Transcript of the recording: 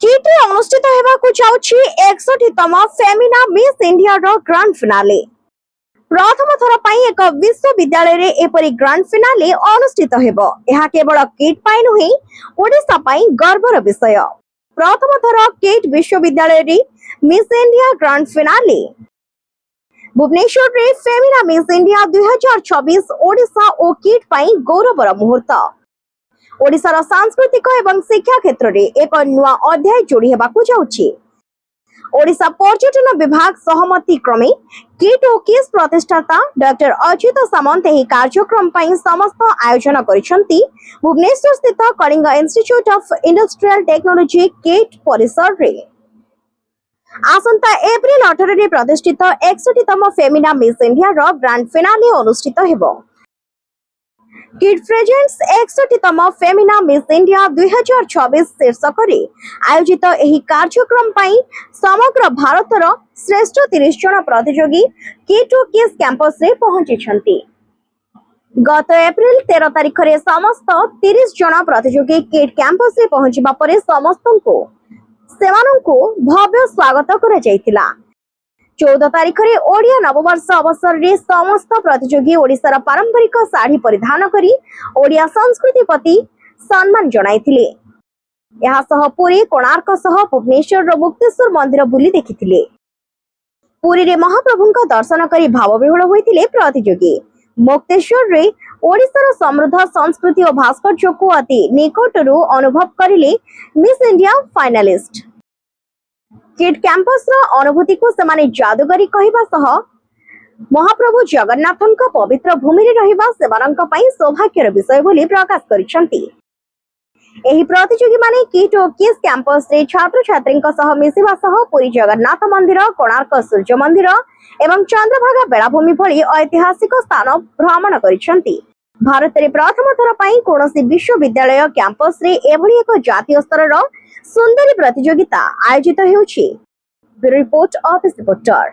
Kit अनुष्ठित हेबाकु जाउछि 61तम Femina miss India रो grand finale. प्रथम थर पई एक विश्वविद्यालय रे एपरि ग्रांड फिनाले अनुष्ठित हेबो। एहा केवल किट पई नुहे ओडिसा पई गर्वर विषय। प्रथम थर किट विश्वविद्यालय रे miss India grand finale Bhubaneswar रे फेमिना मिस इंडिया 2026 ओडिसा ओ किट पई गौरवर मुहूर्त। ओडिसार सांस्कृतिक एवं शिक्षा क्षेत्र रे एक नुआ अध्याय जोड़ी हेबाकु जाउछि। ओडिसा पर्यटन विभाग सहमति क्रमे किट ओ किस प्रतिष्ठाता डॉक्टर अच्युत सामंत एही कार्यक्रम पई समस्त आयोजन करिसंती भुवनेश्वर स्थित Kalinga institute of industrial technology KIIT परिसर रे। आसंता एप्रिल 18 रे प्रतिष्ठित 61तम फेमिना मिस इंडिया रो ग्रांड फिनाले अनुष्ठित हेबो। किड प्रेजेंट्स 61तम फेमिना मिस इंडिया 2026 शीर्षक रे आयोजित एही कार्यक्रम पई समग्र भारतर श्रेष्ठ 30 जन प्रतियोगी किट ओ किस कैंपस रे पहुंची छंती। गत एप्रिल 13 तारिख रे समस्त 30 जन प्रतियोगी किट कैंपस रे पहुंचीबा परे समस्तंको सेमानंको भव्य स्वागत करा जायतिला। 14 तारिख रे ओडिया नववर्ष अवसर रे समस्त प्रतियोगी ओडिसार पारंपरिक साड़ी परिधान करी ओडिया संस्कृति प्रति सम्मान जणाइथिले। यहा सह पुरी कोणार्क सह भुवनेश्वर रो मुक्तेश्वर मंदिर बुली देखिथिले। पुरी रे महाप्रभुंका दर्शन करी भावविह्वल होइथिले प्रतियोगी। मुक्तेश्वर रे ओडिसार समृद्ध संस्कृति और भास्कर्य को अति निकटरू अनुभव करिले Miss India finalist. KIIT campus रो अनुभूति को सेमाने जादूगरी कहिबा सह महाप्रभु जगन्नाथन पवित्र भूमि रे रहिबा सेमानंक पई सौभाग्यर विषय बोली प्रकाश करिसंती। एही प्रतियोगी माने किट ओ किस कैंपस रे छात्र छात्रींक सह मिसिबा सह पुरी जगन्नाथ मंदिर, कोणार्क सूर्य मंदिर एवं चंद्रभागा बेलाभूमि भली ऐतिहासिक स्थान भ्रमण करिसंती। भारत रे प्रथम थर पई कोनोसी विश्वविद्यालय कैंपस रे एभली एक जातीय स्तर रो सुंदरी प्रतियोगिता आयोजित हेउछि। Bureau report office reporter.